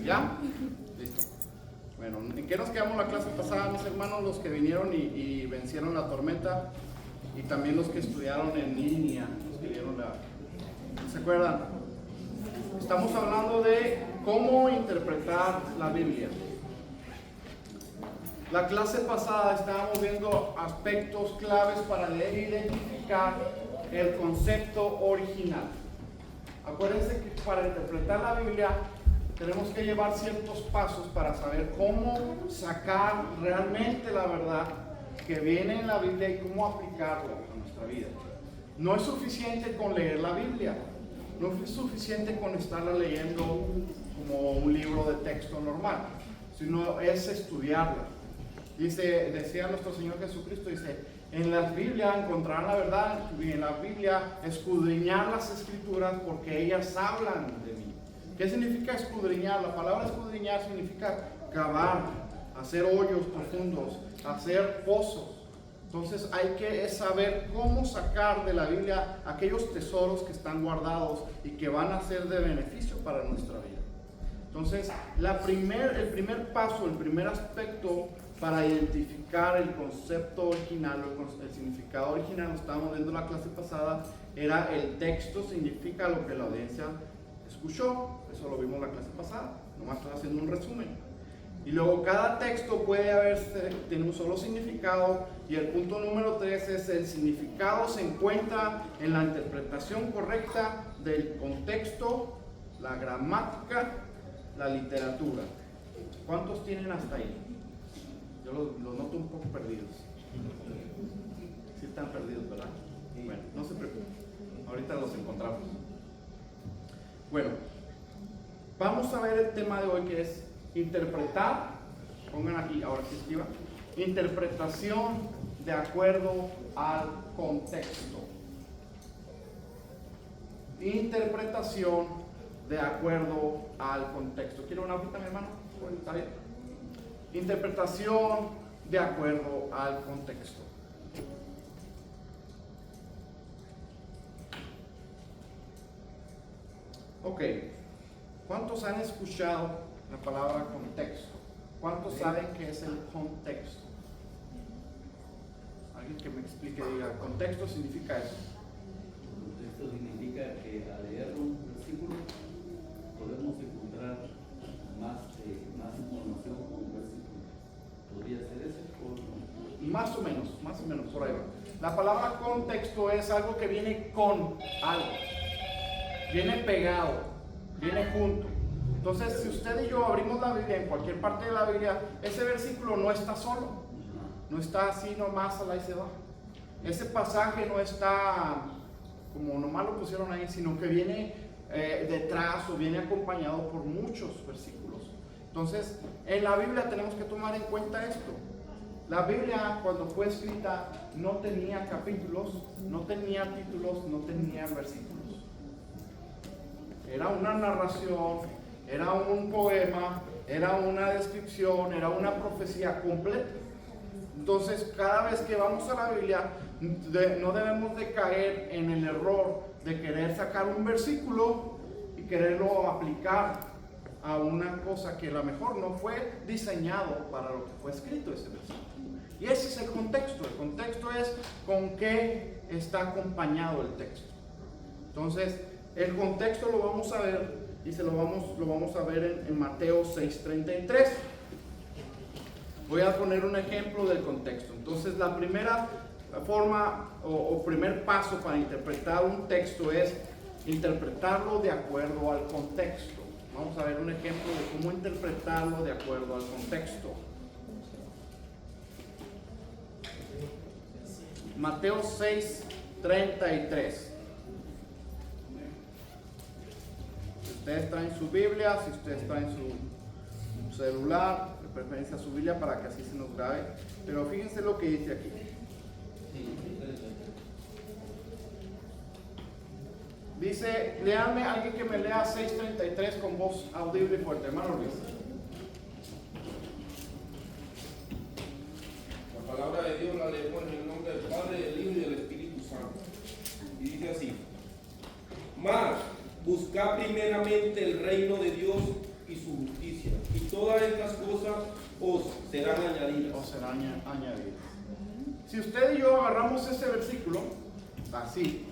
¿Ya? Listo. Bueno, ¿en qué nos quedamos la clase pasada, mis hermanos? Los que vinieron y vencieron la tormenta, y también los que estudiaron en línea, los que vieron la... ¿Se acuerdan? Estamos hablando de cómo interpretar la Biblia. La clase pasada estábamos viendo aspectos claves para leer e identificar el concepto original. Acuérdense que para interpretar la Biblia tenemos que llevar ciertos pasos para saber cómo sacar realmente la verdad que viene en la Biblia y cómo aplicarlo a nuestra vida. No es suficiente con leer la Biblia, no es suficiente con estarla leyendo como un libro de texto normal, sino es estudiarla. Decía nuestro Señor Jesucristo, en la Biblia encontrarán la verdad, y en la Biblia escudriñar las Escrituras porque ellas hablan de mí. ¿Qué significa escudriñar? La palabra escudriñar significa cavar, hacer hoyos profundos, hacer pozos. Entonces hay que saber cómo sacar de la Biblia aquellos tesoros que están guardados y que van a ser de beneficio para nuestra vida. Entonces el primer paso, el primer aspecto para identificar el concepto original, el significado original, lo estábamos viendo en la clase pasada, era el texto significa lo que la audiencia escuchó. Eso lo vimos en la clase pasada, nomás estoy haciendo un resumen. Y luego cada texto puede tener un solo significado, y el punto número 3 es el significado se encuentra en la interpretación correcta del contexto, la gramática, la literatura. ¿Cuántos tienen hasta ahí? Yo los noto un poco perdidos. Sí están perdidos, ¿verdad? Bueno, no se preocupen, ahorita los encontramos. Bueno, vamos a ver el tema de hoy, que es interpretar. Pongan aquí, ahora sí escriba. Interpretación de acuerdo al contexto. Interpretación de acuerdo al contexto. ¿Quiere una hojita, mi hermano? ¿Está bien? Interpretación de acuerdo al contexto. Ok, ¿cuántos han escuchado la palabra contexto? ¿Cuántos saben qué es el contexto? Alguien que me explique, diga, contexto significa eso. Contexto significa que al leer un versículo podemos encontrar más información con un versículo. ¿Podría ser ese o no? Más o menos, por ahí va. La palabra contexto es algo que viene con algo, viene pegado, viene junto. Entonces, si usted y yo abrimos la Biblia en cualquier parte de la Biblia, ese versículo no está solo, no está así nomás a la y se va. Ese pasaje no está como nomás lo pusieron ahí, sino que viene detrás o viene acompañado por muchos versículos. Entonces, en la Biblia tenemos que tomar en cuenta esto. La Biblia, cuando fue escrita, no tenía capítulos, no tenía títulos, no tenía versículos. Era una narración, era un poema, era una descripción, era una profecía completa. Entonces, cada vez que vamos a la Biblia, no debemos de caer en el error de querer sacar un versículo y quererlo aplicar a una cosa que a lo mejor no fue diseñado para lo que fue escrito ese versículo. Y ese es el contexto. El contexto es con qué está acompañado el texto. Entonces, el contexto lo vamos a ver y lo vamos a ver en Mateo 6:33. Voy a poner un ejemplo del contexto. Entonces, la primera forma o primer paso para interpretar un texto es interpretarlo de acuerdo al contexto. Vamos a ver un ejemplo de cómo interpretarlo de acuerdo al contexto. Mateo 6:33. Si ustedes traen su Biblia, si ustedes traen su celular, de preferencia su Biblia para que así se nos grabe. Pero fíjense lo que dice aquí. Dice, léanme, alguien que me lea 6:33 con voz audible y fuerte, hermano Luis. La palabra de Dios la leemos en el nombre del Padre, del Hijo y del Espíritu Santo. Y dice así: mas buscad primeramente el reino de Dios y su justicia, serán o añadidas. serán añadidas. Si usted y yo agarramos ese versículo, así,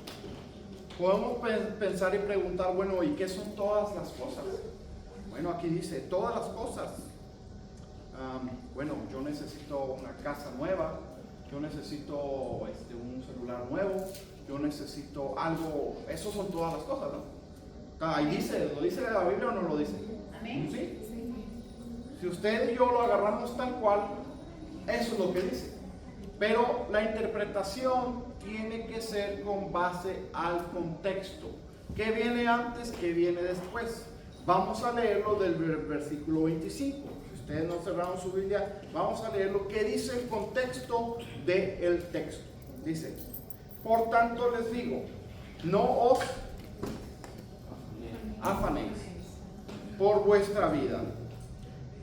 podemos pensar y preguntar, bueno, ¿y qué son todas las cosas? Bueno, aquí dice, todas las cosas. Bueno, yo necesito una casa nueva, yo necesito un celular nuevo, yo necesito algo, eso son todas las cosas, ¿no? Ahí dice, ¿lo dice la Biblia o no lo dice? Amén. ¿Sí? Si usted y yo lo agarramos tal cual, eso es lo que dice. Pero la interpretación tiene que ser con base al contexto. ¿Qué viene antes? ¿Qué viene después? Vamos a leerlo del versículo 25. Si ustedes no cerraron su Biblia, vamos a leer lo que dice el contexto del texto. Dice, por tanto les digo, no os afanéis por vuestra vida,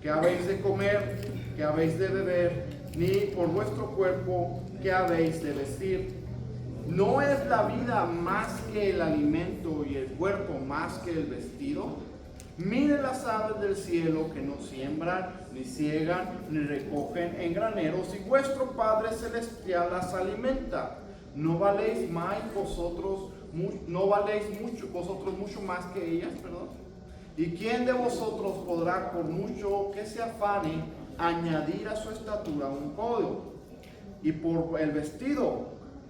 que habéis de comer, que habéis de beber, ni por vuestro cuerpo, que habéis de vestir. ¿No es la vida más que el alimento y el cuerpo más que el vestido? Miren las aves del cielo, que no siembran, ni ciegan, ni recogen en graneros, y vuestro Padre Celestial las alimenta. ¿No valéis más vosotros, vosotros mucho más que ellas? ¿Y quién de vosotros podrá, por mucho que se afane, añadir a su estatura un codo? Y por el vestido,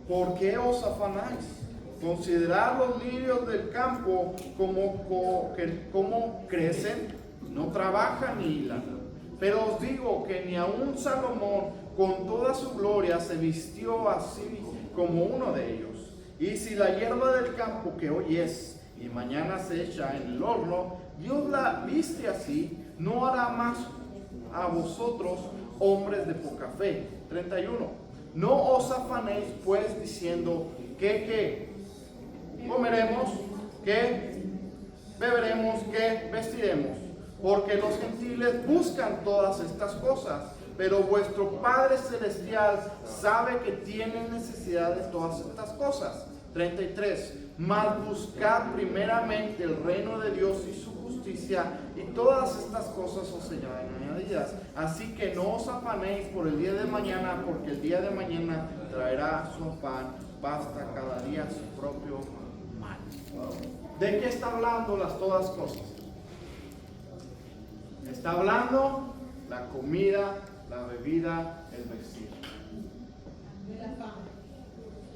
¿por qué os afanáis? Considerad los lirios del campo, como crecen, no trabajan ni hilan. Pero os digo que ni aun Salomón, con toda su gloria, se vistió así como uno de ellos. Y si la hierba del campo, que hoy es y mañana se echa en el horno, Dios la viste así, ¿no hará más a vosotros, hombres de poca fe? 31. No os afanéis pues diciendo, ¿qué comeremos? ¿Qué beberemos? ¿Qué vestiremos? Porque los gentiles buscan todas estas cosas, pero vuestro Padre Celestial sabe que tienen necesidad de todas estas cosas. 33. Mas buscad primeramente el reino de Dios y su justicia, y todas estas cosas os serán añadidas. Así que no os afanéis por el día de mañana, porque el día de mañana traerá su afán. Basta cada día su propio mal. ¿De qué está hablando las todas cosas? Está hablando la comida, la bebida, el vestir.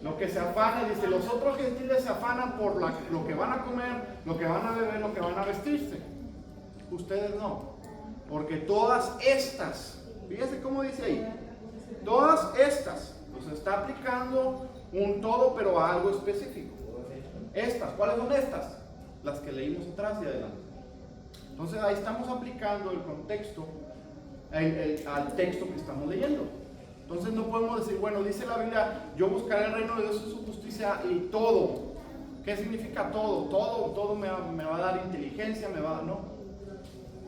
Lo que se afana, dice, los otros gentiles se afanan por lo que van a comer, lo que van a beber, lo que van a vestirse. Ustedes no. Porque todas estas, fíjense cómo dice ahí, todas estas, nos está aplicando un todo, pero a algo específico. Estas, ¿cuáles son estas? Las que leímos atrás y adelante. Entonces ahí estamos aplicando el contexto al texto que estamos leyendo. Entonces no podemos decir, bueno, dice la Biblia, yo buscaré el reino de Dios y su justicia y todo. ¿Qué significa todo? Todo me va a dar inteligencia, me va a dar, no.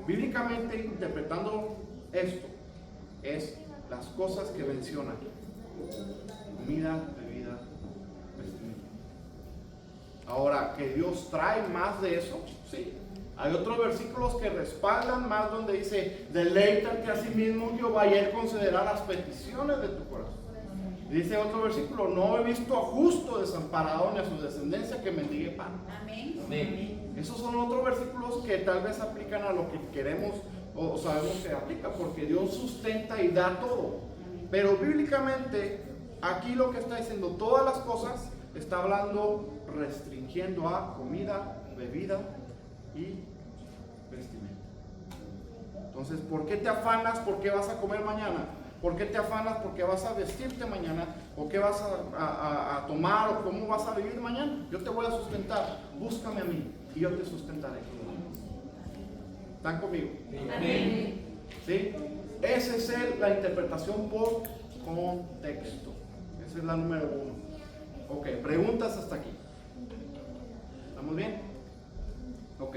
Bíblicamente, interpretando esto, es las cosas que menciona: comida, bebida, vestimenta. Ahora, ¿que Dios trae más de eso? Sí. Hay otros versículos que respaldan más, donde dice, deleítate a sí mismo Jehová y Él concederá las peticiones de tu corazón. Dice otro versículo, no he visto a justo desamparado ni a su descendencia que mendigue pan. Amén. Amén. Esos son otros versículos que tal vez aplican a lo que queremos o sabemos que aplica, porque Dios sustenta y da todo. Pero bíblicamente, aquí lo que está diciendo, todas las cosas, está hablando restringiendo a comida, bebida y vestimenta. Entonces, ¿por qué te afanas? ¿Por qué vas a comer mañana? ¿Por qué te afanas? ¿Por qué vas a vestirte mañana? ¿O qué vas a tomar? ¿O cómo vas a vivir mañana? Yo te voy a sustentar. Búscame a mí y yo te sustentaré. ¿Están conmigo? Amén. ¿Sí? Esa es la interpretación por contexto. Esa es la número 1. Ok, preguntas hasta aquí. ¿Estamos bien? Ok.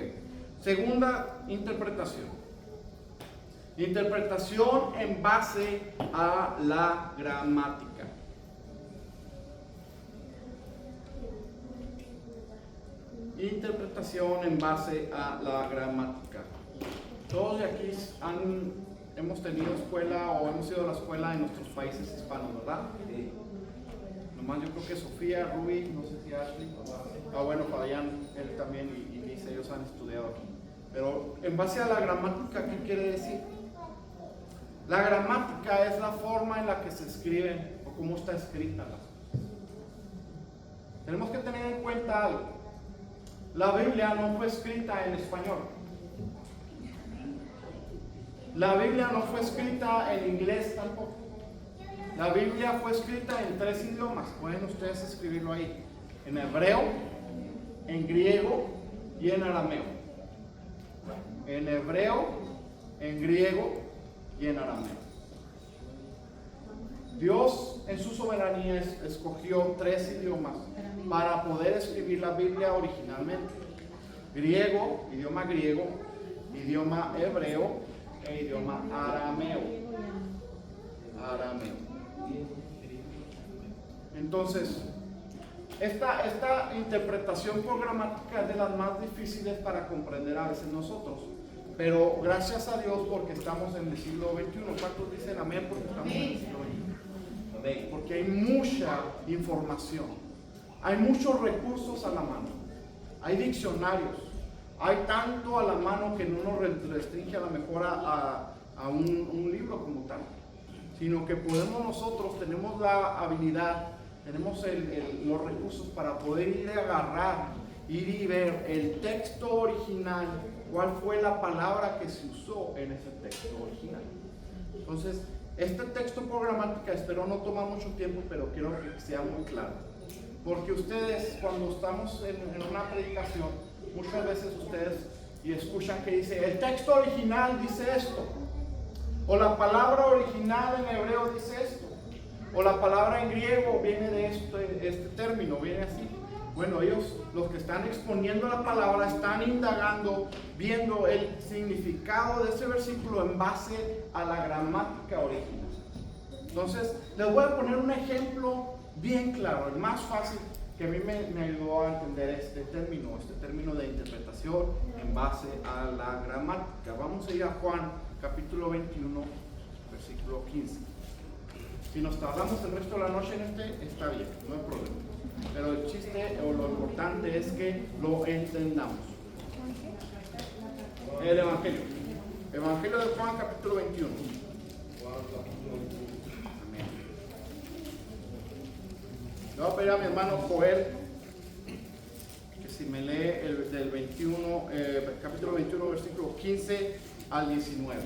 Segunda interpretación. Interpretación en base a la gramática. Interpretación en base a la gramática. Todos de aquí hemos tenido escuela o hemos ido a la escuela en nuestros países hispanos, ¿verdad? Sí. Nomás yo creo que Sofía, Ruby, no sé si Ashley. Bueno, Fabián, él también y Liz, ellos han estudiado aquí. Pero en base a la gramática, ¿qué quiere decir? La gramática es la forma en la que se escriben o cómo está escrita las cosas. Tenemos que tener en cuenta algo. La Biblia no fue escrita en español. La Biblia no fue escrita en inglés tampoco. La Biblia fue escrita en 3 idiomas. Pueden ustedes escribirlo ahí: en hebreo, en griego y en arameo. En hebreo, en griego y en arameo. Dios en su soberanía escogió 3 idiomas para poder escribir la Biblia originalmente: griego, idioma hebreo e idioma arameo. Entonces, esta interpretación programática es de las más difíciles para comprender a veces nosotros. Pero gracias a Dios porque estamos en el siglo XXI. ¿Cuántos dicen amén? Porque estamos en el siglo XXI. Amén. Porque hay mucha información. Hay muchos recursos a la mano. Hay diccionarios. Hay tanto a la mano que no nos restringe a lo mejor a un libro como tal. Sino que podemos nosotros, tenemos la habilidad, tenemos los recursos para poder ir a agarrar, ir y ver el texto original, cuál fue la palabra que se usó en ese texto original. Entonces, este texto programática, espero no toma mucho tiempo, pero quiero que sea muy claro. Porque ustedes, cuando estamos en una predicación, muchas veces ustedes y escuchan que dice, el texto original dice esto. O la palabra original en hebreo dice esto. O la palabra en griego viene de este término, viene así. Bueno, ellos, los que están exponiendo la palabra, están indagando, viendo el significado de ese versículo en base a la gramática original. Entonces, les voy a poner un ejemplo bien claro, el más fácil, que a mí me ayudó a entender este término de interpretación en base a la gramática. Vamos a ir a Juan, capítulo 21, versículo 15. Si nos tardamos el resto de la noche en está bien, no hay problema. Pero el chiste o lo importante es que lo entendamos. El Evangelio. Evangelio de Juan, capítulo 21. Amén. Le voy a pedir a mi hermano Joel que si me lee del 21, capítulo 21, versículo 15 al 19.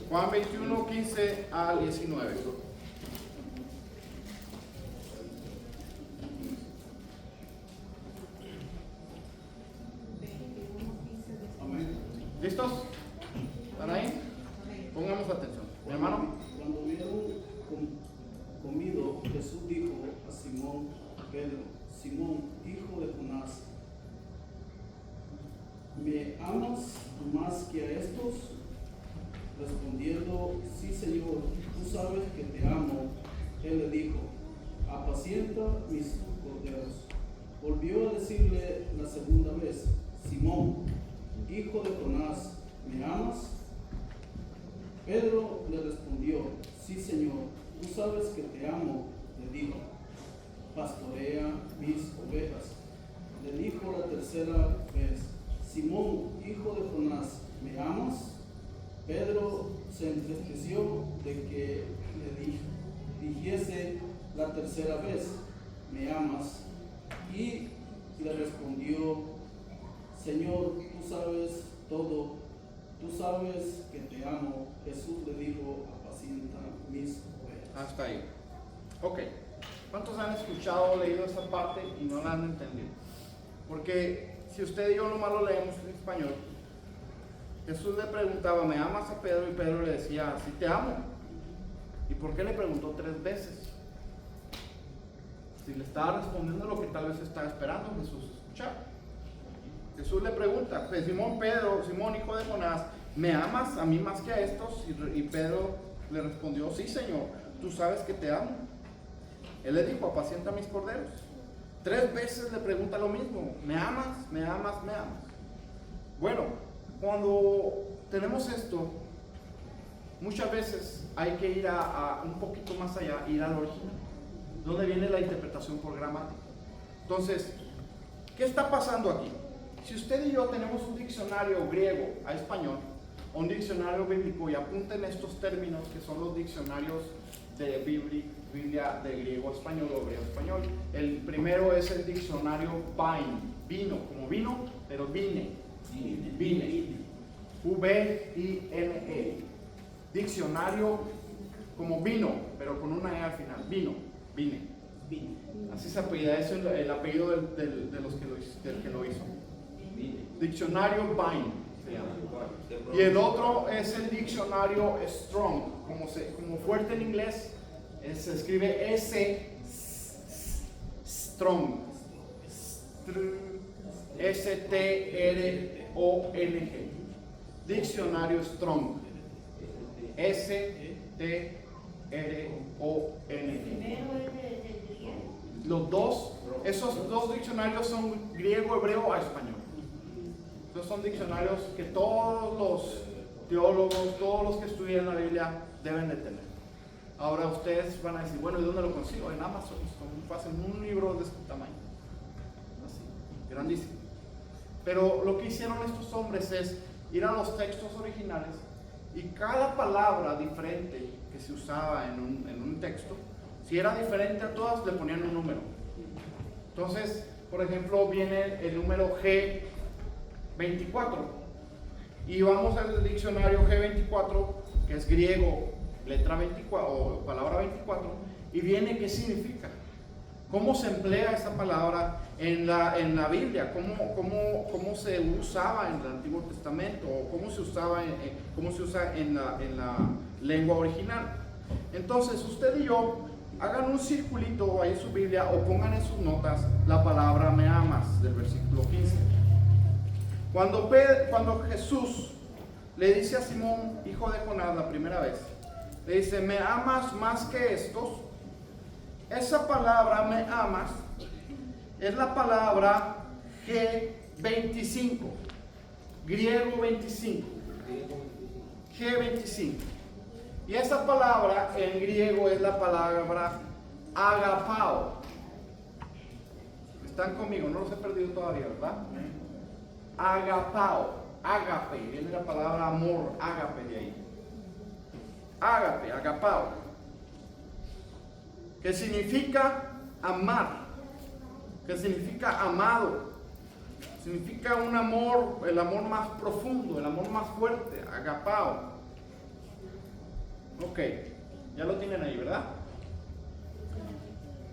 Juan 21, 15 al 19. ¿Listos? ¿Están ahí? Pongamos atención. Mi hermano. Cuando hubieron comido, Jesús dijo a Simón Pedro, Simón, hijo de Jonás, ¿me amas más que a estos? Respondiendo, sí, Señor, tú sabes que te amo. Él le dijo, apacienta mis corderos. Volvió a decirle la segunda vez, Simón, hijo de Jonás, ¿me amas? Pedro le respondió, sí, Señor, tú sabes que te amo. Le dijo, pastorea mis ovejas. Le dijo la tercera vez, Simón, hijo de Jonás, ¿me amas? Pedro se entristeció de que le dijese la tercera vez, ¿me amas? Y le respondió, Señor, tú sabes todo, tú sabes que te amo. Jesús le dijo, apacienta mis ovejas. Hasta ahí. Ok. ¿Cuántos han escuchado o leído esa parte y no la han entendido? Porque si usted y yo nomás lo leemos en español, Jesús le preguntaba, ¿me amas a Pedro? Y Pedro le decía, sí te amo. ¿Y por qué le preguntó 3 veces? Si le estaba respondiendo lo que tal vez estaba esperando Jesús escuchar. Jesús le pregunta, Simón Pedro, Simón hijo de Jonás, ¿me amas a mí más que a estos? Y Pedro le respondió, sí, Señor, tú sabes que te amo. Él le dijo, apacienta mis corderos. 3 veces le pregunta lo mismo: ¿me amas? ¿Me amas? ¿Me amas? Bueno, cuando tenemos esto, muchas veces hay que ir a un poquito más allá, ir al original, donde viene la interpretación por gramática. Entonces, ¿qué está pasando aquí? Si usted y yo tenemos un diccionario griego a español, o un diccionario bíblico, y apunten estos términos que son los diccionarios de Biblia de griego a español o griego a español. El primero es el diccionario Vine, vino, como vino, pero vine, V-I-N-E. Diccionario como vino, pero con una E al final, vine. Así se apellida, ese es el apellido del que lo hizo. Diccionario Vine se llama. Y el otro es el diccionario Strong, como fuerte en inglés, se escribe Strong, S-T-R-O-N-G. Diccionario Strong, S-T-R-O-N-G. Los dos, esos dos diccionarios son griego, hebreo a español. Esos son diccionarios que todos los teólogos, todos los que estudian la Biblia deben de tener. Ahora ustedes van a decir, bueno, ¿y dónde lo consigo? En Amazon, hacen un libro de este tamaño, así, grandísimo. Pero lo que hicieron estos hombres es ir a los textos originales, y cada palabra diferente que se usaba en un texto, si era diferente a todas, le ponían un número. Entonces, por ejemplo, viene el número G24, y vamos al diccionario G24, que es griego, letra 24 o palabra 24, y viene qué significa, cómo se emplea esa palabra en la Biblia, cómo se usaba en el Antiguo Testamento, o cómo se usa en la lengua original. Entonces, usted y yo hagan un circulito ahí en su Biblia, o pongan en sus notas la palabra me amas del versículo 15. Cuando Jesús le dice a Simón, hijo de Jonás, la primera vez, le dice, ¿me amas más que estos? Esa palabra me amas es la palabra G25, griego 25, G25. Y esa palabra en griego es la palabra agapao. Están conmigo, no los he perdido todavía, ¿verdad? Agapao, ágape, viene la palabra amor, ágape de ahí. Ágape, agapao, que significa amar, que significa amado, significa un amor, el amor más profundo, el amor más fuerte, agapao. Ok, ya lo tienen ahí, ¿verdad?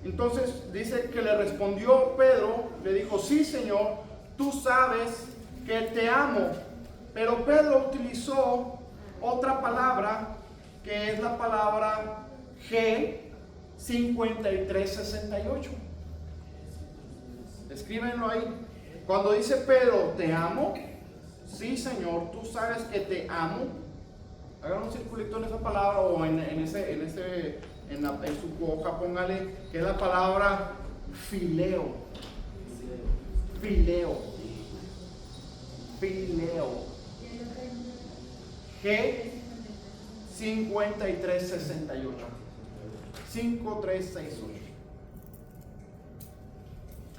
Entonces dice que le respondió Pedro, le dijo, sí, Señor, tú sabes que te amo. Pero Pedro utilizó otra palabra, que es la palabra G5368. Escríbenlo ahí. Cuando dice Pedro, te amo, sí, Señor, tú sabes que te amo. Hagan un circulito en esa palabra, o en su hoja póngale que es la palabra fileo. Fileo. G5368. 5368.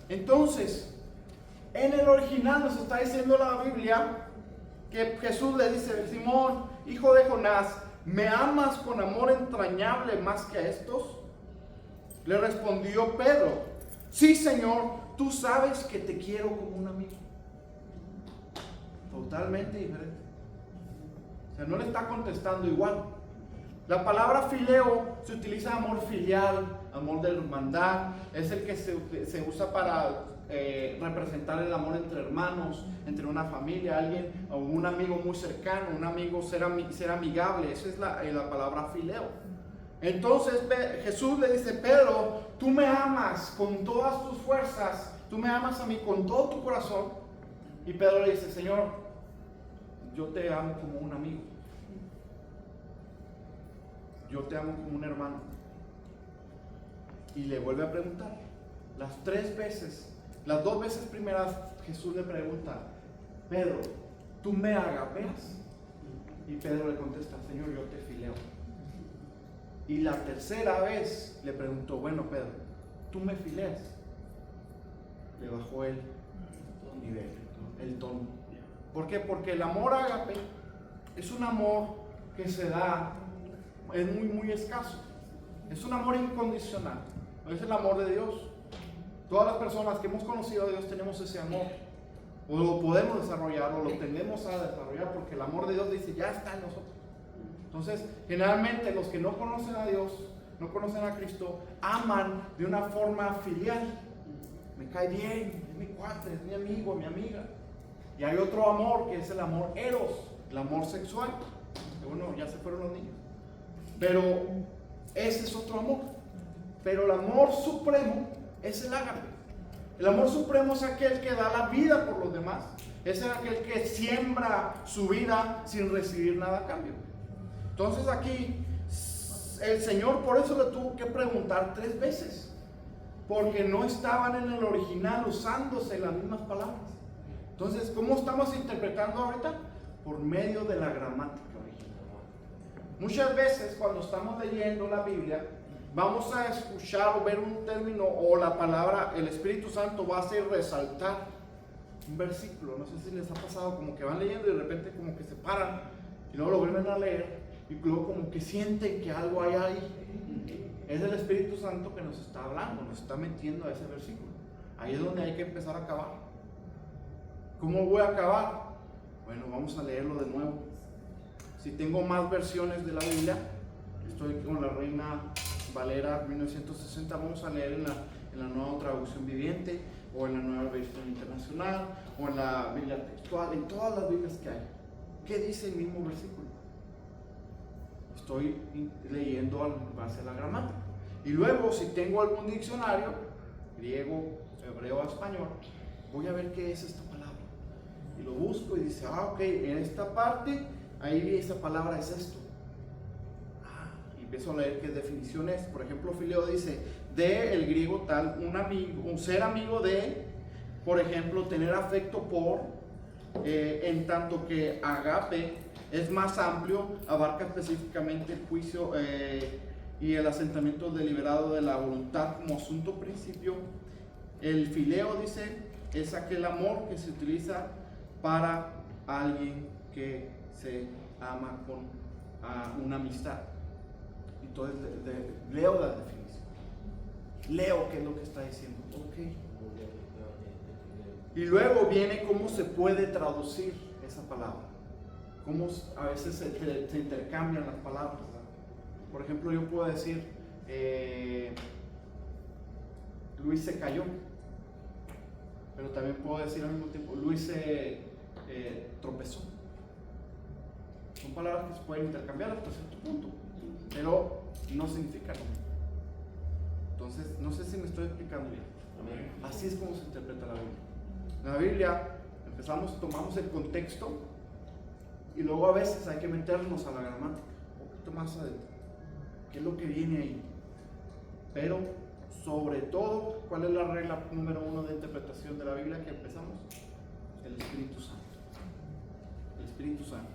Entonces, en el original nos está diciendo la Biblia que Jesús le dice, Simón, hijo de Jonás, ¿me amas con amor entrañable más que a estos? Le respondió Pedro, sí, Señor, tú sabes que te quiero como un amigo. Totalmente diferente. O sea, no le está contestando igual. La palabra fileo se utiliza amor filial, amor de hermandad, es el que se usa para representar el amor entre hermanos, entre una familia, alguien o un amigo muy cercano, un amigo ser amigable. Esa es la palabra fileo. Entonces Jesús le dice, Pedro, tú me amas con todas tus fuerzas, tú me amas a mí con todo tu corazón. Y Pedro le dice, Señor, yo te amo como un amigo, yo te amo como un hermano. Y le vuelve a preguntar, Las 3 veces, las 2 veces primeras, Jesús le pregunta: Pedro, ¿tú me agapeas? Y Pedro le contesta: Señor, yo te fileo. Y la tercera vez le preguntó: bueno, Pedro, ¿tú me fileas? Le bajó el nivel, el tono. ¿Por qué? Porque el amor ágape es un amor que se da, es muy escaso. Es un amor incondicional. Es el amor de Dios. Todas las personas que hemos conocido a Dios tenemos ese amor. O lo podemos desarrollar, o lo tendemos a desarrollar, porque el amor de Dios dice: ya está en nosotros. Entonces, generalmente los que no conocen a Dios, no conocen a Cristo, aman de una forma filial. Me cae bien, es mi cuate, es mi amigo, mi amiga. Y hay otro amor que es el amor eros, el amor sexual. Que bueno, ya se fueron los niños. Pero ese es otro amor. Pero el amor supremo es el ágape. El amor supremo es aquel que da la vida por los demás. Es aquel que siembra su vida sin recibir nada a cambio. Entonces aquí el Señor por eso le tuvo que preguntar 3 veces, porque no estaban en el original usándose las mismas palabras. Entonces, ¿cómo estamos interpretando ahorita? Por medio de la gramática original. Muchas veces cuando estamos leyendo la Biblia, vamos a escuchar o ver un término o la palabra, el Espíritu Santo va a hacer resaltar un versículo. No sé si les ha pasado, como que van leyendo y de repente como que se paran y luego lo vuelven a leer y luego como que sienten que algo hay ahí. Es el Espíritu Santo que nos está hablando, nos está metiendo a ese versículo. Ahí es donde hay que empezar a acabar. ¿Cómo voy a acabar? Bueno, vamos a leerlo de nuevo. Si tengo más versiones de la Biblia, estoy con la Reina Valera 1960, vamos a leer en la Nueva Traducción Viviente, o en la Nueva Versión Internacional, o en la Biblia Textual, en todas las Biblias que hay. ¿Qué dice el mismo versículo? Estoy leyendo en base a la gramática. Y luego, si tengo algún diccionario, griego, hebreo, español, voy a ver qué es esta palabra. Y lo busco y dice: ok, en esta parte, ahí esa palabra es esto. Y empiezo a leer qué definición es. Por ejemplo, Fileo dice: de el griego tal, un amigo, un ser amigo de, por ejemplo, tener afecto por, en tanto que agape es más amplio, abarca específicamente el juicio y el asentamiento deliberado de la voluntad como asunto principio. El fileo, dice, es aquel amor que se utiliza para alguien que se ama con una amistad. Entonces leo la definición, leo qué es lo que está diciendo. Okay. Y luego viene cómo se puede traducir esa palabra, cómo a veces se intercambian las palabras, ¿verdad? Por ejemplo, yo puedo decir Luis se cayó, pero también puedo decir al mismo tiempo Luis se tropezó. Son palabras que se pueden intercambiar hasta cierto punto, pero no significan lo mismo. Entonces, no sé si me estoy explicando bien. Así es como se interpreta la Biblia. En la Biblia tomamos el contexto y luego a veces hay que meternos a la gramática, un poquito más adentro. ¿Qué es lo que viene ahí? Pero, sobre todo, ¿cuál es la regla número 1 de interpretación de la Biblia que empezamos? El Espíritu Santo. El Espíritu Santo.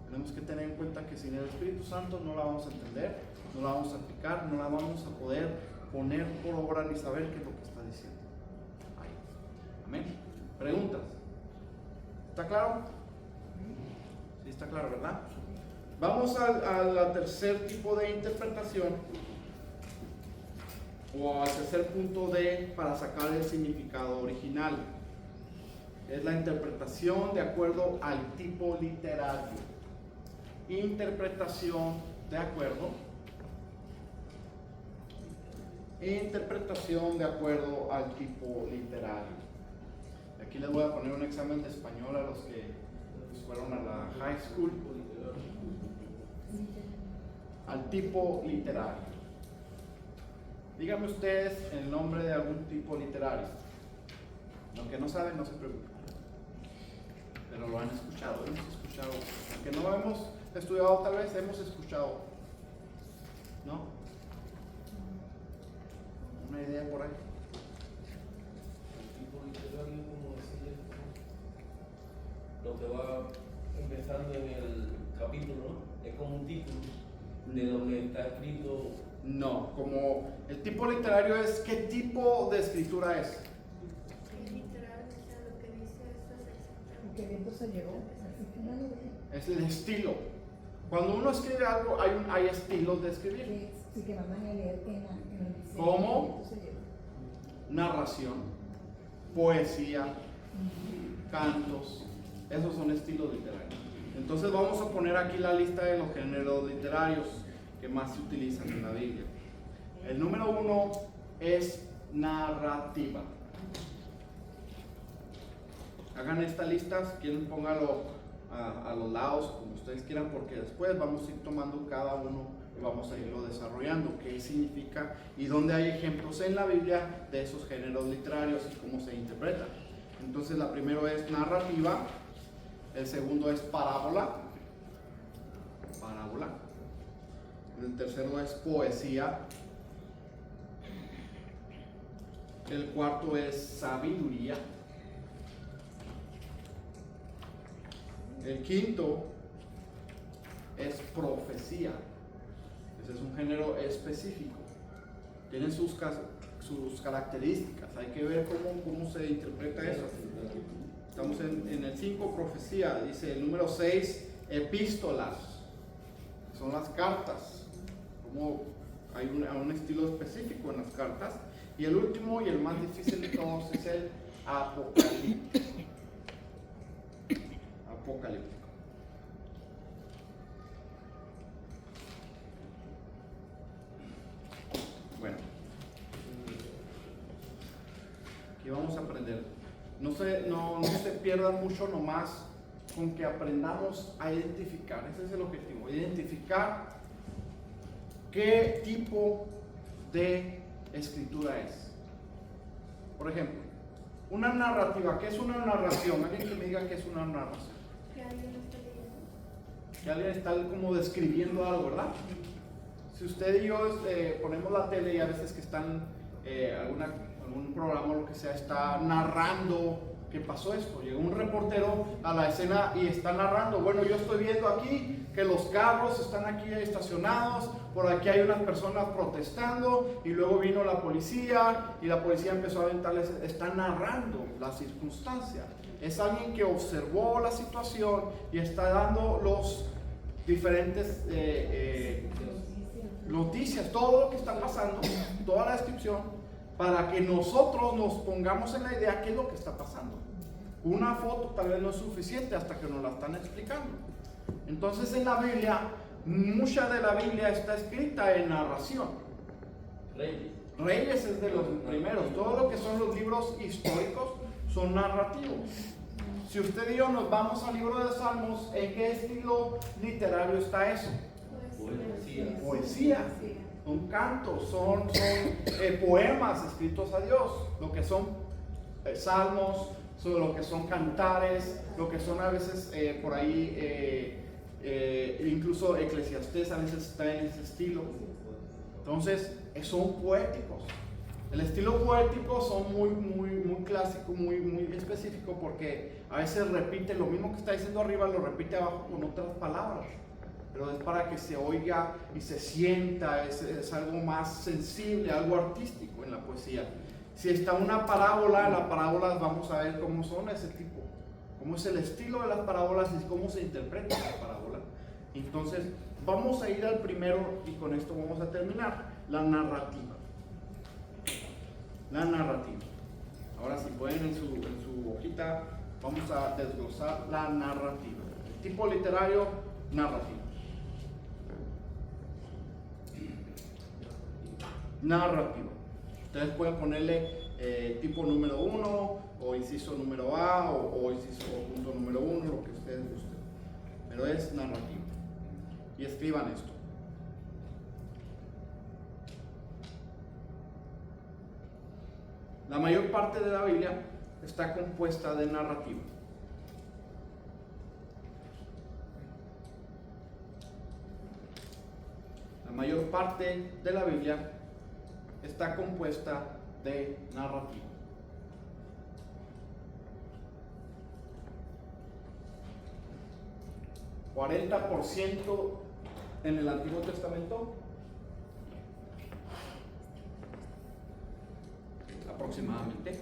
Tenemos que tener en cuenta que sin el Espíritu Santo no la vamos a entender, no la vamos a aplicar, no la vamos a poder poner por obra ni saber qué es lo que está diciendo. Ahí. Amén. Preguntas. ¿Está claro? Sí, está claro, ¿verdad? Vamos al tercer tipo de interpretación, o al tercer punto para sacar el significado original. Es la interpretación de acuerdo al tipo literario. Interpretación de acuerdo al tipo literario. Aquí les voy a poner un examen de español a los que fueron a la high school. Al tipo literario. Díganme ustedes el nombre de algún tipo literario. Los que no saben, no se preocupen, pero lo han escuchado, hemos escuchado. Aunque no hemos estudiado, tal vez hemos escuchado, ¿no? Una idea por ahí. te va empezando en el capítulo, ¿no? Es como un título de lo que está escrito. No, como el tipo literario es qué tipo de escritura es. Literal, o sea, lo que dice esto es exactamente. Que viento se llevó. Es el estilo. Cuando uno escribe algo, hay estilos de escribir. Sí, que mandan a leer en el diseño. ¿Cómo? Que viento se llevó. Narración, poesía, cantos, esos son estilos literarios. Entonces vamos a poner aquí la lista de los géneros literarios que más se utilizan en la Biblia. El número 1 es narrativa. Hagan esta lista, si quieren póngalo a los lados, como ustedes quieran, porque después vamos a ir tomando cada uno y vamos a irlo desarrollando, qué significa y dónde hay ejemplos en la Biblia de esos géneros literarios y cómo se interpretan. Entonces la primera es narrativa, el segundo es parábola, el tercero es poesía, el cuarto es sabiduría, el quinto es profecía. Ese es un género específico, tiene sus características, hay que ver cómo se interpreta eso. Estamos en el 5, profecía. Dice el número 6, epístolas, son las cartas, como hay un estilo específico en las cartas. Y el último y el más difícil de todos es el apocalíptico. Bueno, aquí vamos a aprender. No se pierdan mucho nomás con que aprendamos a identificar. Ese es el objetivo, identificar qué tipo de escritura es. Por ejemplo, una narrativa. ¿Qué es una narración? Alguien que me diga qué es una narración. Que alguien lo está leyendo. Que alguien está como describiendo algo, ¿verdad? Si usted y yo ponemos la tele y a veces que están algún programa o lo que sea está narrando que pasó esto, llegó un reportero a la escena y está narrando, bueno, yo estoy viendo aquí que los carros están aquí estacionados, por aquí hay unas personas protestando y luego vino la policía y la policía empezó a aventarles, está narrando la circunstancia, es alguien que observó la situación y está dando los diferentes noticias, todo lo que está pasando, toda la descripción, para que nosotros nos pongamos en la idea qué es lo que está pasando. Una foto tal vez no es suficiente hasta que nos la están explicando. Entonces en la Biblia, mucha de la Biblia está escrita en narración. Reyes es de los primeros, todo lo que son los libros históricos son narrativos. Si usted y yo nos vamos al libro de Salmos, ¿en qué estilo literario está eso? Poesía. Son cantos, son poemas escritos a Dios, lo que son salmos, lo que son cantares, lo que son a veces por ahí, incluso Eclesiastés a veces está en ese estilo. Entonces, son poéticos. El estilo poético son muy clásico, muy específico, porque a veces repite lo mismo que está diciendo arriba, lo repite abajo con otras palabras. Pero es para que se oiga y se sienta, es algo más sensible, algo artístico en la poesía. Si está una parábola, las parábolas vamos a ver cómo son ese tipo, cómo es el estilo de las parábolas y cómo se interpreta la parábola. Entonces, vamos a ir al primero y con esto vamos a terminar, la narrativa. La narrativa. Ahora si pueden en su hojita, vamos a desglosar la narrativa. El tipo literario, narrativa. Narrativa. Ustedes pueden ponerle tipo número 1 o inciso número A o inciso punto número 1, lo que ustedes gusten. Pero es narrativa. Y escriban esto. La mayor parte de la Biblia está compuesta de narrativa. La mayor parte de la Biblia está compuesta de narrativa. 40% en el Antiguo Testamento, aproximadamente,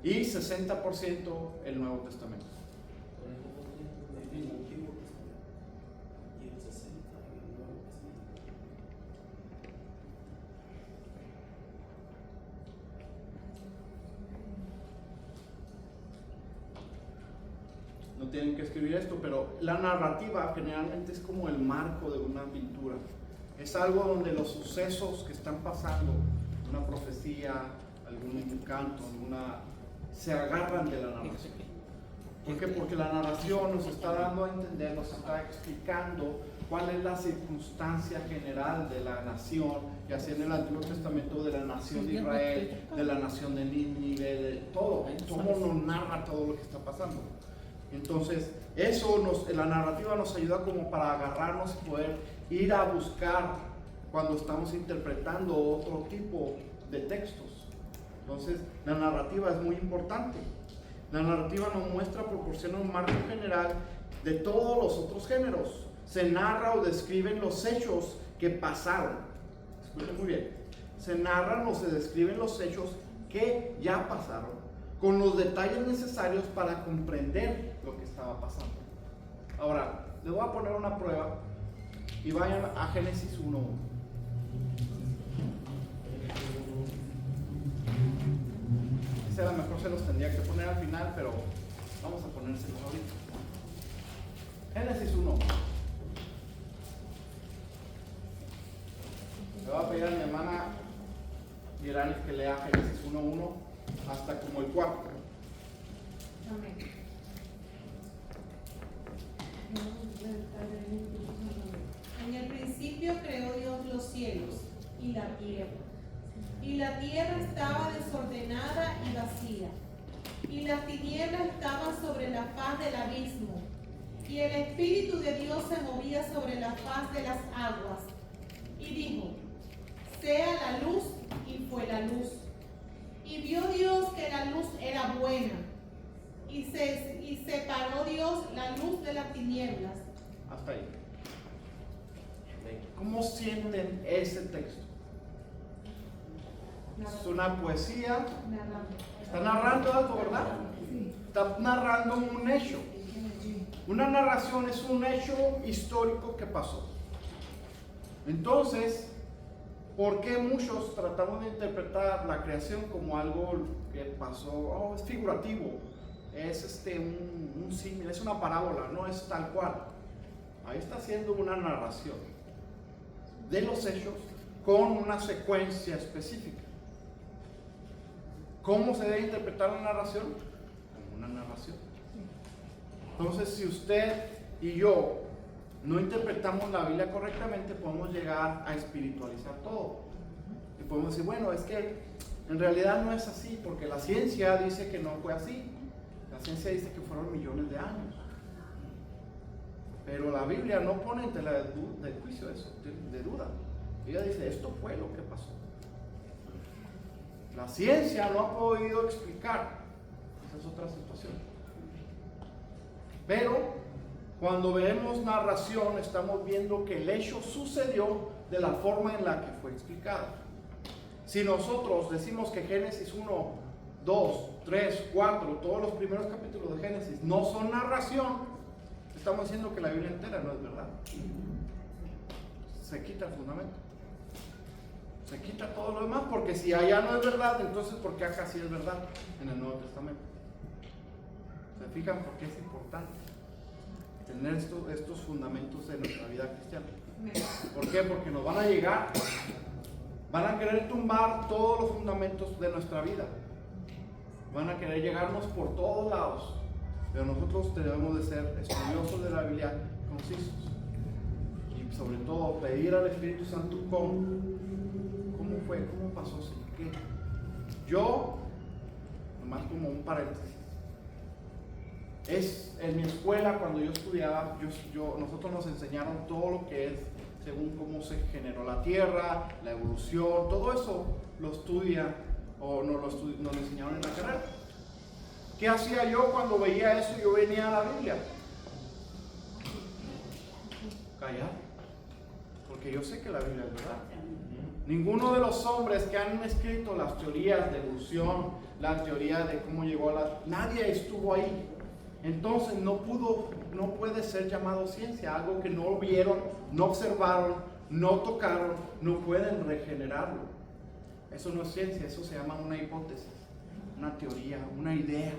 y 60% el Nuevo Testamento. En el Antiguo Testamento. Y el 60 en el Nuevo Testamento. No tienen que escribir esto, pero la narrativa generalmente es como el marco de una pintura. Es algo donde los sucesos que están pasando, una profecía, algún canto, se agarran de la narración. ¿Por qué? Porque la narración nos está dando a entender, nos está explicando cuál es la circunstancia general de la nación, ya sea en el Antiguo Testamento, de la nación de Israel, de la nación de Nínive, de todo, cómo nos narra todo lo que está pasando. Entonces, la narrativa nos ayuda como para agarrarnos y poder ir a buscar cuando estamos interpretando otro tipo de textos. Entonces, la narrativa es muy importante. La narrativa nos muestra, proporciona un marco general de todos los otros géneros. Se narra o describen los hechos que pasaron. Escuchen muy bien. Se narran o se describen los hechos que ya pasaron, con los detalles necesarios para comprender lo que estaba pasando. Ahora, les voy a poner una prueba y vayan a Génesis 1:1. Ese a lo mejor se los tendría que poner al final, pero vamos a ponérselos ahorita. Génesis 1. Le voy a pedir a mi hermana Iranis que lea Génesis 1:1 hasta como el 4. Amén. En el principio creó Dios los cielos y la tierra. Y la tierra estaba desordenada y vacía. Y las tinieblas estaban sobre la faz del abismo. Y el Espíritu de Dios se movía sobre la faz de las aguas. Y dijo: sea la luz, y fue la luz. Y vio Dios que la luz era buena. Y separó Dios la luz de las tinieblas. Hasta ahí. ¿Cómo sienten ese texto? Es una poesía. Está narrando algo, ¿verdad? Está narrando un hecho. Una narración es un hecho histórico que pasó. Entonces, ¿por qué muchos tratamos de interpretar la creación como algo que pasó? Oh, es figurativo, es un símil, es una parábola, no es tal cual. Ahí está haciendo una narración de los hechos con una secuencia específica. ¿Cómo se debe interpretar la narración? Como una narración. Entonces, si usted y yo no interpretamos la Biblia correctamente, podemos llegar a espiritualizar todo. Y podemos decir, bueno, es que en realidad no es así, porque la ciencia dice que no fue así. La ciencia dice que fueron millones de años. Pero la Biblia no pone en tela de juicio eso, de duda. Ella dice, esto fue lo que pasó. La ciencia no ha podido explicar. Esa es otra situación. Pero cuando vemos narración, estamos viendo que el hecho sucedió de la forma en la que fue explicado. Si nosotros decimos que Génesis 1, 2, 3, 4, todos los primeros capítulos de Génesis no son narración, estamos diciendo que la Biblia entera no es verdad. Se quita el fundamento. Se quita todo lo demás, porque si allá no es verdad, entonces ¿por qué acá sí es verdad en el Nuevo Testamento? ¿Se fijan por qué es importante tener estos fundamentos de nuestra vida cristiana? ¿Por qué? Porque nos van a llegar, van a querer tumbar todos los fundamentos de nuestra vida, van a querer llegarnos por todos lados, pero nosotros debemos de ser estudiosos de la Biblia, concisos, y sobre todo pedir al Espíritu Santo cómo fue, cómo pasó, qué. Yo, nomás como un paréntesis, en mi escuela cuando yo estudiaba, nosotros nos enseñaron todo lo que es según cómo se generó la tierra, la evolución, todo eso lo estudian o nos enseñaron en la carrera. ¿Qué hacía yo cuando veía eso? Yo venía a la Biblia callar, porque yo sé que la Biblia es verdad. Ninguno de los hombres que han escrito las teorías de evolución, las teorías de cómo llegó a la... Nadie estuvo ahí. Entonces no puede ser llamado ciencia, algo que no vieron, no observaron, no tocaron, no pueden regenerarlo. Eso no es ciencia, eso se llama una hipótesis, una teoría, una idea.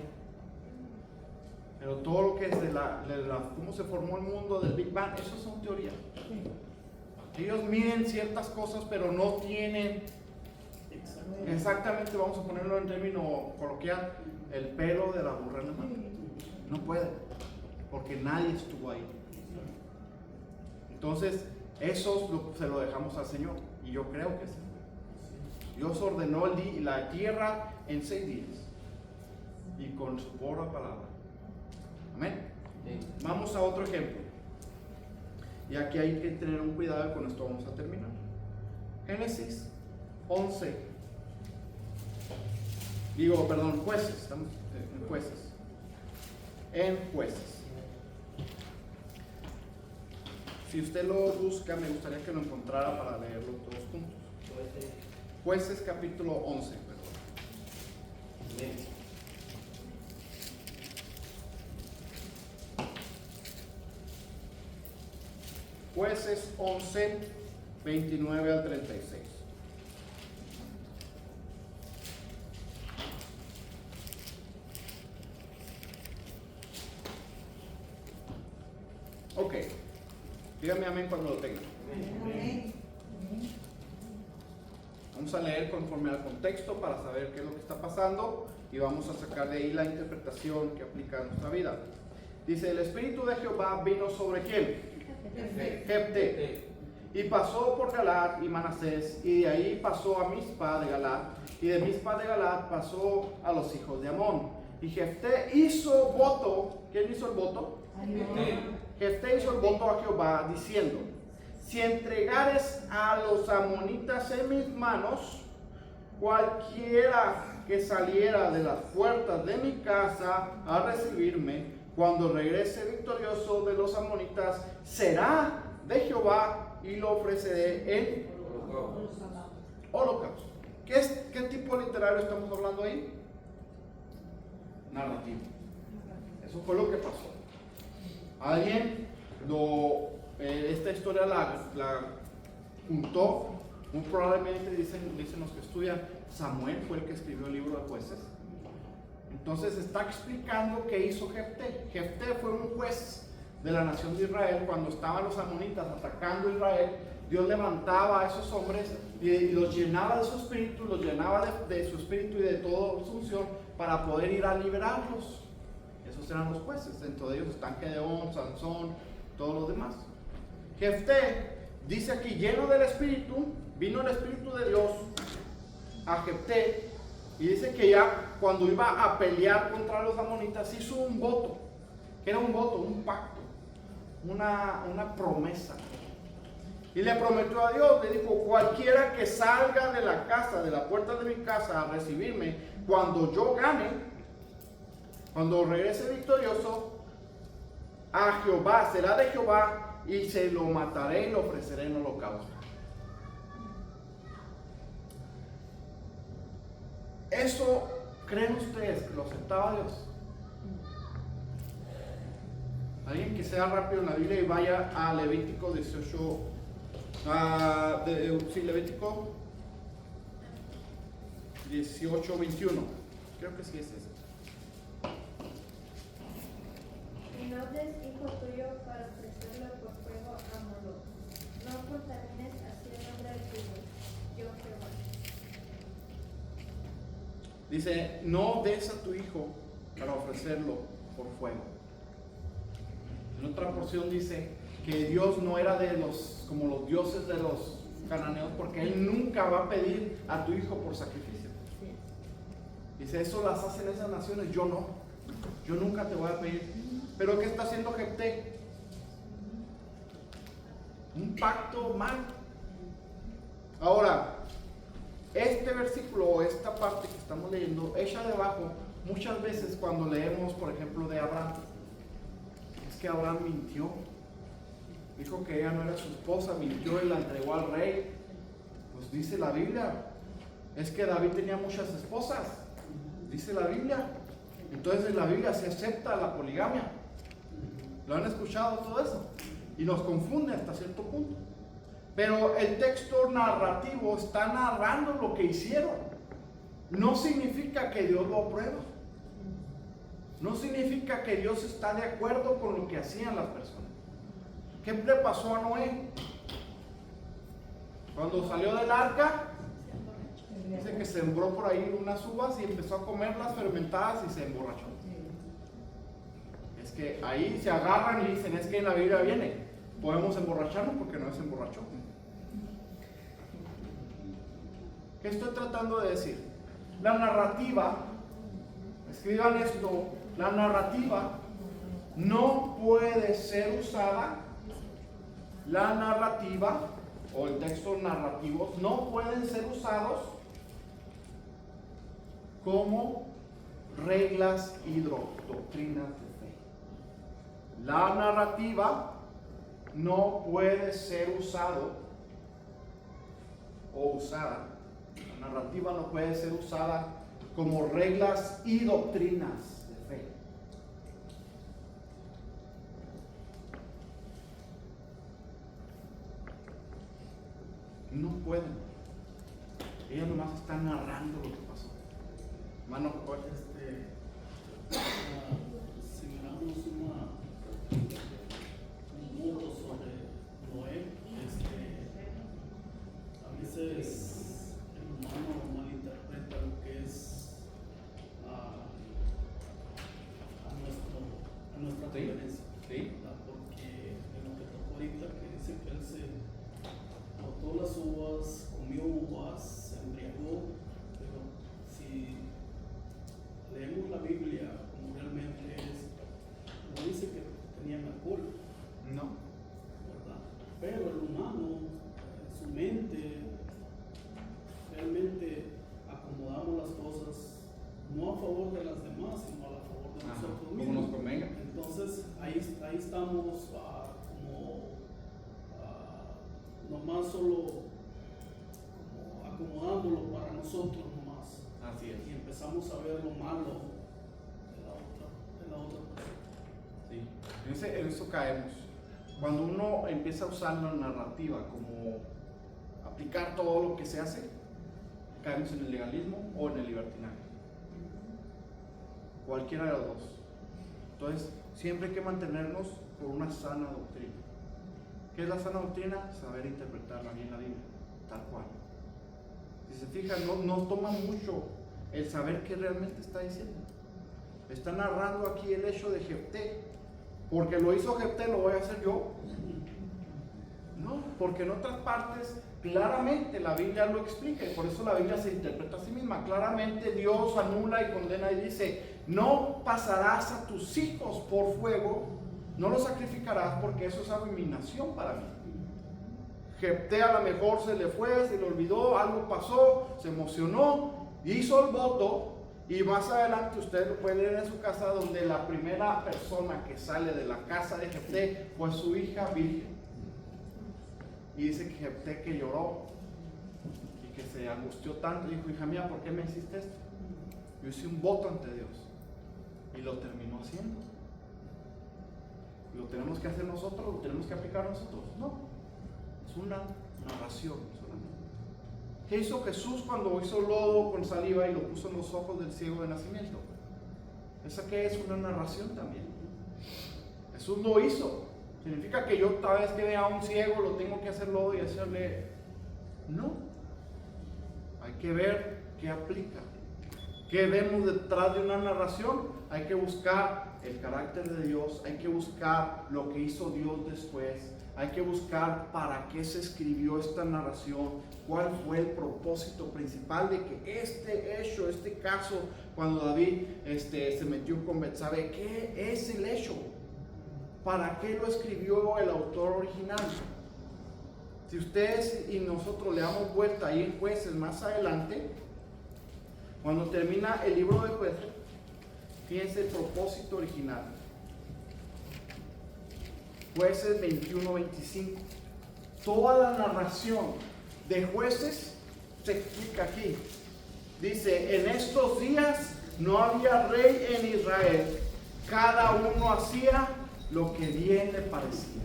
Pero todo lo que es de cómo se formó el mundo del Big Bang, eso son teorías. Ellos miden ciertas cosas, pero no tienen exactamente, vamos a ponerlo en término coloquial, el pelo de la burra en la mano. No puede, porque nadie estuvo ahí. Entonces, eso se lo dejamos al Señor, y yo creo que sí. Dios ordenó la tierra en 6 días, y con su pura palabra. Amén. Vamos a otro ejemplo. Y aquí hay que tener un cuidado, y con esto vamos a terminar. Génesis 11. Jueces. Estamos en Jueces. En Jueces. Si usted lo busca, me gustaría que lo encontrara para leerlo todos juntos. Jueces capítulo 11. Amén. Jueces 11, 29 al 36. Ok. Dígame amén cuando lo tenga. Amén. Vamos a leer conforme al contexto para saber qué es lo que está pasando y vamos a sacar de ahí la interpretación que aplica a nuestra vida. Dice, el Espíritu de Jehová vino sobre quién? Jefté. Y pasó por Galaad y Manasés, y de ahí pasó a Mizpa de Galaad, y de Mizpa de Galaad pasó a los hijos de Amón. Y Jefté hizo voto. ¿Quién hizo el voto? Jefté hizo el voto a Jehová diciendo, si entregares a los amonitas en mis manos, cualquiera que saliera de las puertas de mi casa a recibirme, cuando regrese victorioso de los amonitas, será de Jehová y lo ofreceré en holocausto. ¿Qué tipo literario estamos hablando ahí? Narrativo. Eso fue lo que pasó. Alguien esta historia la juntó, muy probablemente dicen los que estudian, Samuel fue el que escribió el libro de Jueces. Entonces está explicando qué hizo Jefté. Jefté fue un juez de la nación de Israel. Cuando estaban los amonitas atacando a Israel, Dios levantaba a esos hombres y los llenaba de su espíritu, los llenaba de su espíritu y de toda su unción para poder ir a liberarlos. Esos eran los jueces. Dentro de ellos están Gedeón, Sansón, todos los demás. Jefté dice aquí, lleno del espíritu, vino el espíritu de Dios a Jefté. Y dice que ya cuando iba a pelear contra los amonitas hizo un voto. ¿Qué era un voto? Un pacto, una promesa. Y le prometió a Dios, le dijo, cualquiera que salga de la casa, de la puerta de mi casa a recibirme, cuando yo gane, cuando regrese victorioso, a Jehová, será de Jehová, y se lo mataré y lo ofreceré en holocausto. ¿Eso creen ustedes que lo aceptaba Dios? Alguien que sea rápido en la Biblia y vaya a Levítico 18, Levítico 18, 21. Creo que sí es ese. Y no des hijo tuyo para ofrecerlo por fuego a Moloc. No contamines así el nombre de tu Dios, yo Jehová. Dice, no des a tu hijo para ofrecerlo por fuego. En otra porción dice que Dios no era como los dioses de los cananeos, porque Él nunca va a pedir a tu hijo por sacrificio. Dice, eso las hacen esas naciones, yo no. Yo nunca te voy a pedir. Pero ¿qué está haciendo Jefté? Un pacto mal. Ahora, este versículo o esta parte que estamos leyendo, echa debajo muchas veces cuando leemos, por ejemplo, de Abraham. Es que Abraham mintió. Dijo que ella no era su esposa, mintió y la entregó al rey. Pues dice la Biblia, es que David tenía muchas esposas, dice la Biblia. Entonces en la Biblia se acepta la poligamia. ¿Lo han escuchado todo eso? Y nos confunde hasta cierto punto. Pero el texto narrativo está narrando lo que hicieron. No significa que Dios lo aprueba. No significa que Dios está de acuerdo con lo que hacían las personas. ¿Qué le pasó a Noé? Cuando salió del arca, dice que sembró por ahí unas uvas y empezó a comerlas fermentadas y se emborrachó. Es que ahí se agarran y dicen, es que en la Biblia viene, podemos emborracharnos porque no se emborrachó. ¿Qué estoy tratando de decir? La narrativa, escriban esto, la narrativa no puede ser usada, la narrativa o el texto narrativo no pueden ser usados como reglas y doctrinas de fe. La narrativa no puede ser usado o usada. La narrativa no puede ser usada como reglas y doctrinas de fe. No pueden. Ellas nomás están narrando lo que pasó. Hermano, si miramos un punto sobre Noé, a veces el humano malinterpreta lo que es a nuestra preferencia. ¿Sí? Porque en lo que tocó ahorita, que dice que él se botó las uvas, comió uvas, se embriagó, pero si leemos la Biblia como realmente es, no dice que tenían alcohol, No. ¿verdad? Pero el humano, su mente, realmente acomodamos las cosas no a favor de las demás, sino a favor de nosotros Como mismos. nos convenga. Entonces ahí estamos nomás solo como acomodándolo para nosotros nomás. Así es. Y empezamos a ver lo malo de la otra persona. Sí. En eso caemos. Cuando uno empieza a usar la narrativa como aplicar todo lo que se hace, caemos en el legalismo o en el libertinaje. Cualquiera de los dos. Entonces, siempre hay que mantenernos por una sana doctrina. ¿Qué es la sana doctrina? Saber interpretarla bien la Biblia, tal cual. Si se fijan, no toma mucho el saber qué realmente está diciendo. Está narrando aquí el hecho de Jefté. Porque lo hizo Jefté, lo voy a hacer yo. No, porque en otras partes claramente la Biblia lo explica y por eso la Biblia se interpreta a sí misma. Claramente Dios anula y condena y dice: no pasarás a tus hijos por fuego, no los sacrificarás porque eso es abominación para mí. Jefté a lo mejor se le fue, se le olvidó, algo pasó, se emocionó, hizo el voto. Y más adelante usted lo puede leer en su casa, donde la primera persona que sale de la casa de Jefté fue su hija virgen. Y dice que Jefté que lloró y que se angustió tanto, dijo: hija mía, ¿por qué me hiciste esto? Yo hice un voto ante Dios y lo terminó haciendo. ¿Lo tenemos que hacer nosotros? ¿Lo tenemos que aplicar nosotros? No, es una narración solamente. ¿Qué hizo Jesús cuando hizo lodo con saliva y lo puso en los ojos del ciego de nacimiento? ¿Esa qué es? Una narración también. Jesús lo hizo. ¿Significa que yo cada vez que vea a un ciego lo tengo que hacer lodo y hacerle? No. Hay que ver qué aplica. ¿Qué vemos detrás de una narración? Hay que buscar el carácter de Dios, hay que buscar lo que hizo Dios después, hay que buscar para qué se escribió esta narración, cuál fue el propósito principal de que este hecho, este caso, cuando David se metió con Betsabe, ¿qué es el hecho? ¿Para qué lo escribió el autor original? Si ustedes y nosotros le damos vuelta ahí en Jueces más adelante, cuando termina el libro de Jueces, fíjense el propósito original. Jueces 21-25. Toda la narración de Jueces se explica aquí. Dice, en estos días no había rey en Israel, cada uno hacía lo que bien le parecía.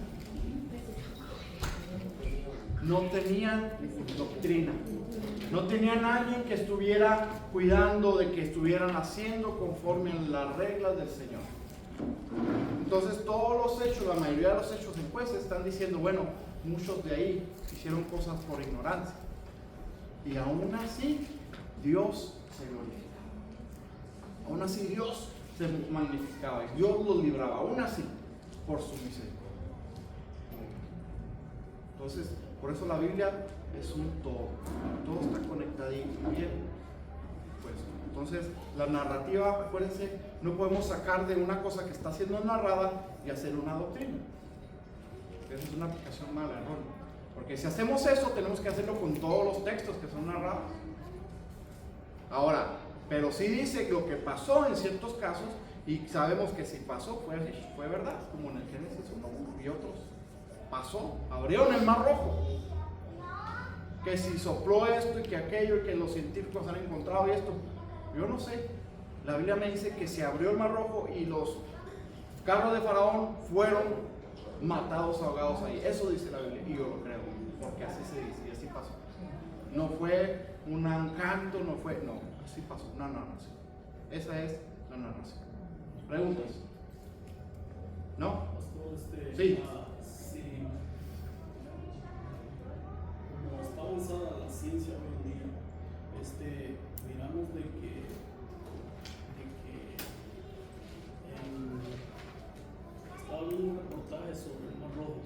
No tenían doctrina, no tenían alguien que estuviera cuidando de que estuvieran haciendo conforme a las reglas del Señor. Entonces todos los hechos, la mayoría de los hechos en Jueces están diciendo, bueno, muchos de ahí hicieron cosas por ignorancia. Y aún así, Dios se glorificaba. Aún así, Dios se magnificaba y Dios los libraba. Aún así, por su misericordia. Entonces, por eso la Biblia es un todo. Todo está conectadito bien. Pues, entonces, la narrativa, acuérdense, no podemos sacar de una cosa que está siendo narrada y hacer una doctrina. Esa es una aplicación mala, errónea. Porque si hacemos eso, tenemos que hacerlo con todos los textos que son narrados. Ahora, pero sí dice lo que pasó en ciertos casos, y sabemos que si pasó fue verdad, como en el Génesis 1 y otros. Pasó, abrieron el Mar Rojo. Que si sopló esto y que aquello, y que los científicos han encontrado y esto, yo no sé. La Biblia me dice que se abrió el Mar Rojo y los carros de Faraón fueron matados, ahogados ahí. Eso dice la Biblia y yo lo creo, porque así se dice y así pasó. No fue un canto, no, así pasó, una narración. Esa es la narración. ¿Preguntas? ¿No? Pastor, Sí. Sí. Como está avanzada la ciencia hoy en día, miramos de que estaba viendo un reportaje sobre el Mar Rojo.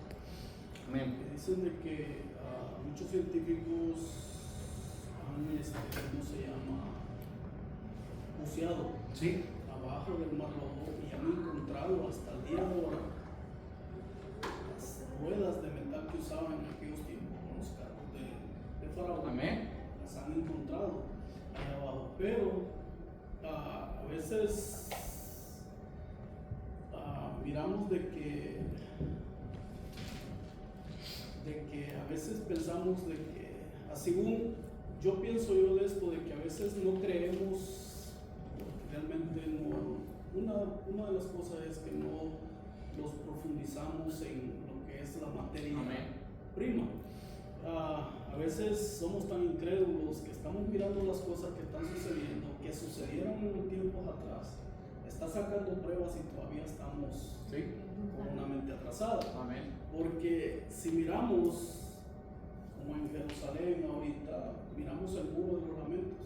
Amén. Que dicen de que muchos científicos han, ¿cómo se llama? Buceado Sí. abajo del Mar Rojo y han encontrado hasta el día de ahora las ruedas de metal que usaban en aquellos tiempos con los carros de Faraón. Amén. Las han encontrado allá abajo, pero a veces miramos de que a veces pensamos de que, según yo pienso yo de esto, de que a veces no creemos, realmente no, una de las cosas es que no los profundizamos en lo que es la materia prima. A veces somos tan incrédulos que estamos mirando las cosas que están sucediendo, que sucedieron en tiempos atrás, está sacando pruebas y todavía estamos con una mente atrasada. Amén. Porque si miramos, como en Jerusalén ahorita, miramos el muro de los lamentos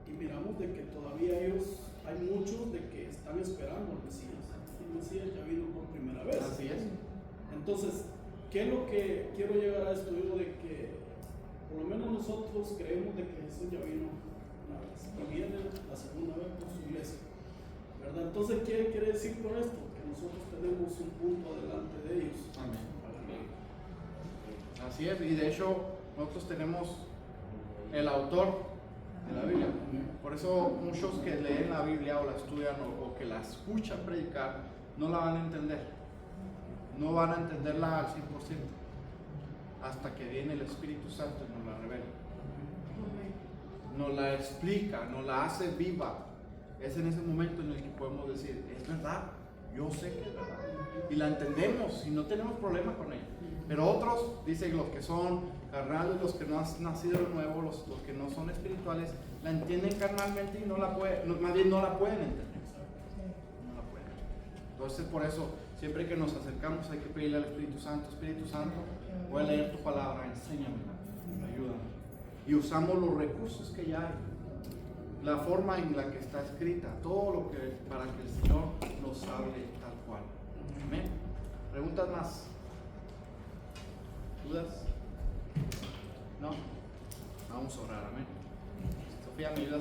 y miramos de que todavía hay muchos de que están esperando al Mesías. El Mesías ya vino por primera vez. Así es. Entonces, ¿qué es lo que quiero llegar a esto? Digo de que por lo menos nosotros creemos de que Jesús ya vino una vez y viene la segunda vez por su iglesia, ¿verdad? Entonces, ¿qué quiere decir con esto? Que nosotros tenemos un punto adelante de ellos. Amén. Así es, y de hecho nosotros tenemos el autor de la Biblia. Por eso muchos que leen la Biblia o la estudian o que la escuchan predicar no la van a entender. No van a entenderla al 100% hasta que viene el Espíritu Santo y nos la revela. Nos la explica, nos la hace viva. Es en ese momento en el que podemos decir, es verdad, yo sé que es verdad. Y la entendemos y no tenemos problema con ella. Pero otros, dicen los que son carnales, los que no han nacido de nuevo, los que no son espirituales, la entienden carnalmente y más bien no la pueden entender. No la pueden. Entonces por eso, siempre que nos acercamos hay que pedirle al Espíritu Santo, voy a leer tu palabra, enséñamela, ayúdame. Y usamos los recursos que ya hay, la forma en la que está escrita, todo lo que para que el Señor nos hable tal cual. Amén. ¿Preguntas más? ¿Dudas? ¿No? Vamos a orar, amén. Sofía, ¿me ayudas a